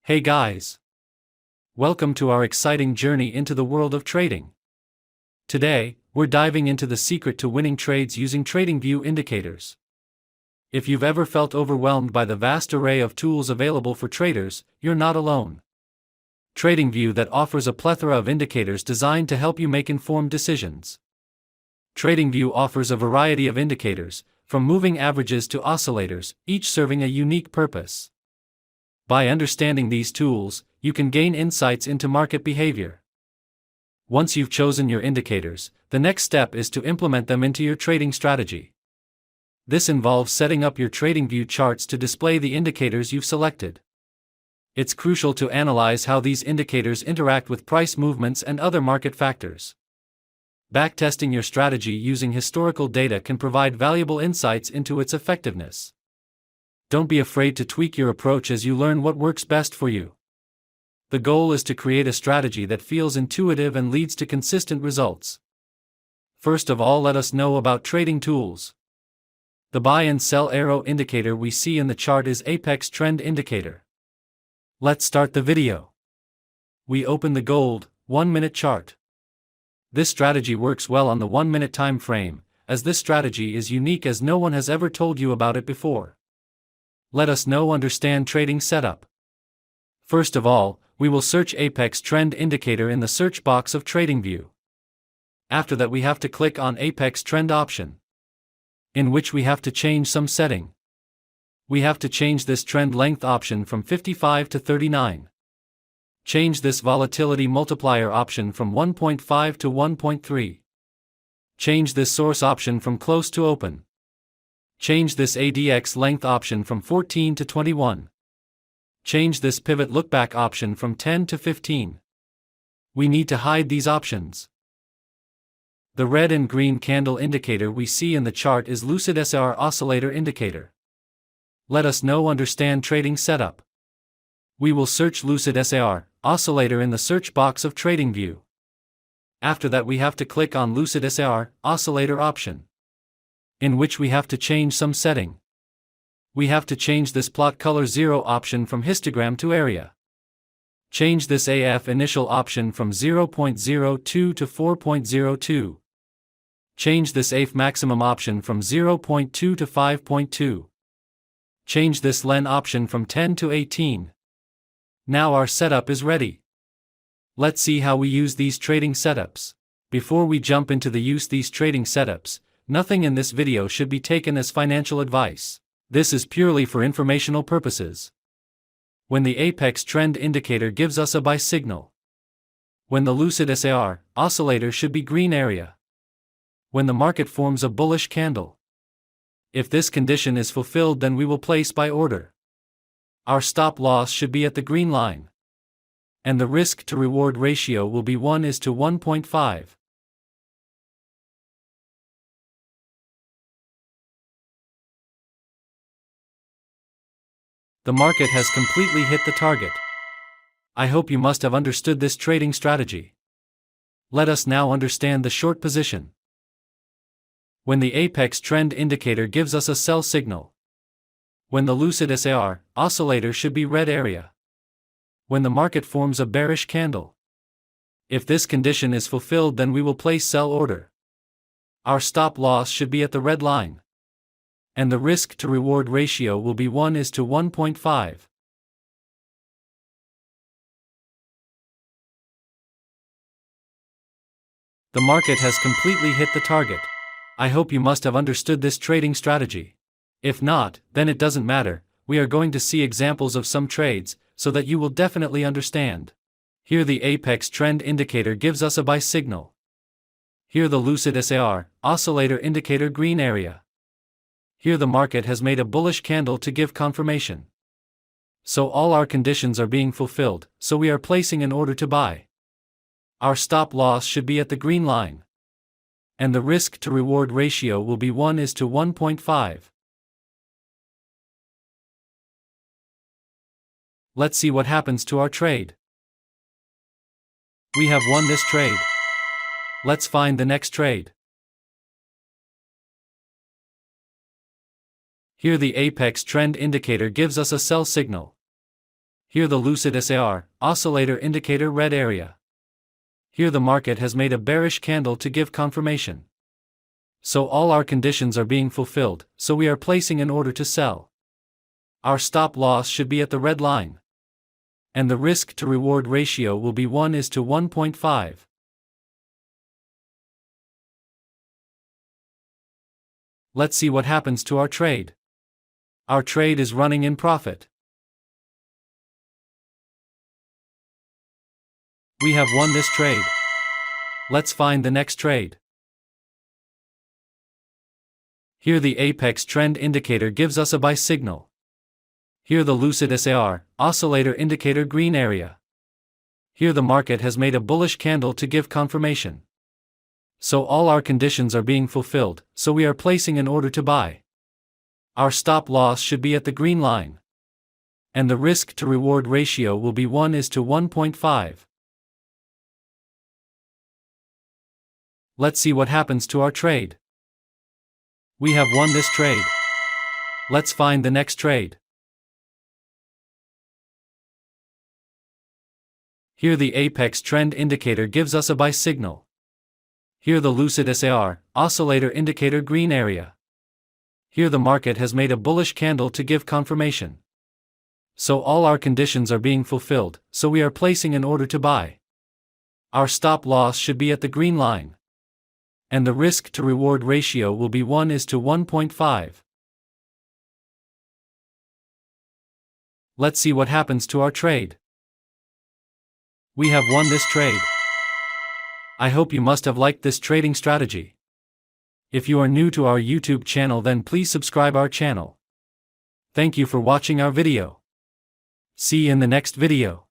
Hey guys! Welcome to our exciting journey into the world of trading. Today, we're diving into the secret to winning trades using TradingView indicators. If you've ever felt overwhelmed by the vast array of tools available for traders, you're not alone. TradingView that offers a plethora of indicators designed to help you make informed decisions. TradingView offers a variety of indicators, from moving averages to oscillators, each serving a unique purpose. By understanding these tools, you can gain insights into market behavior. Once you've chosen your indicators, the next step is to implement them into your trading strategy. This involves setting up your TradingView charts to display the indicators you've selected. It's crucial to analyze how these indicators interact with price movements and other market factors. Backtesting your strategy using historical data can provide valuable insights into its effectiveness. Don't be afraid to tweak your approach as you learn what works best for you. The goal is to create a strategy that feels intuitive and leads to consistent results. First of all, let us know about trading tools. The buy and sell arrow indicator we see in the chart is Apex Trend Indicator. Let's start the video. We open the gold 1-minute chart. This strategy works well on the 1-minute time frame, as this strategy is unique as no one has ever told you about it before. Let us now understand trading setup. First of all, we will search Apex Trend Indicator in the search box of TradingView. After that, we have to click on Apex Trend option, in which we have to change some setting. We have to change this trend length option from 55 to 39. Change this volatility multiplier option from 1.5 to 1.3. Change this source option from close to open. Change this ADX length option from 14 to 21. Change this pivot lookback option from 10 to 15. We need to hide these options. The red and green candle indicator we see in the chart is Lucid SAR oscillator indicator. Let us now understand trading setup. We will search Lucid SAR oscillator in the search box of TradingView. After that, we have to click on Lucid SAR oscillator option, in which we have to change some setting. We have to change this plot color 0 option from histogram to area. Change this AF initial option from 0.02 to 4.02. Change this AF maximum option from 0.2 to 5.2. Change this LEN option from 10 to 18. Now our setup is ready. Let's see how we use these trading setups. Before we jump into the use these trading setups, nothing in this video should be taken as financial advice. This is purely for informational purposes. When the Apex Trend Indicator gives us a buy signal. When the Lucid SAR oscillator should be green area. When the market forms a bullish candle. If this condition is fulfilled, then we will place buy order. Our stop loss should be at the green line. And the risk to reward ratio will be 1:1.5. The market has completely hit the target. I hope you must have understood this trading strategy. Let us now understand the short position. When the Apex Trend Indicator gives us a sell signal. When the Lucid SAR oscillator should be red area. When the market forms a bearish candle. If this condition is fulfilled, then we will place sell order. Our stop loss should be at the red line. And the risk to reward ratio will be 1:1.5. The market has completely hit the target. I hope you must have understood this trading strategy. If not, then it doesn't matter. We are going to see examples of some trades, so that you will definitely understand. Here the Apex Trend Indicator gives us a buy signal. Here the Lucid SAR oscillator indicator green area. Here the market has made a bullish candle to give confirmation. So all our conditions are being fulfilled, so we are placing an order to buy. Our stop loss should be at the green line. And the risk to reward ratio will be 1:1.5. Let's see what happens to our trade. We have won this trade. Let's find the next trade. Here the Apex Trend Indicator gives us a sell signal. Here the Lucid SAR, oscillator indicator red area. Here the market has made a bearish candle to give confirmation. So all our conditions are being fulfilled, so we are placing an order to sell. Our stop loss should be at the red line. And the risk to reward ratio will be 1:1.5. Let's see what happens to our trade. Our trade is running in profit. We have won this trade. Let's find the next trade. Here the apex trend indicator gives us a buy signal. Here the Lucid SAR, oscillator indicator green area. Here the market has made a bullish candle to give confirmation. So all our conditions are being fulfilled, so we are placing an order to buy. Our stop loss should be at the green line. And the risk to reward ratio will be 1:1.5. Let's see what happens to our trade. We have won this trade. Let's find the next trade. Here the apex trend indicator gives us a buy signal. Here the Lucid SAR, oscillator indicator green area. Here the market has made a bullish candle to give confirmation. So all our conditions are being fulfilled, so we are placing an order to buy. Our stop loss should be at the green line. And the risk to reward ratio will be 1:1.5. Let's see what happens to our trade. We have won this trade. I hope you must have liked this trading strategy. If you are new to our YouTube channel, then please subscribe our channel. Thank you for watching our video. See you in the next video.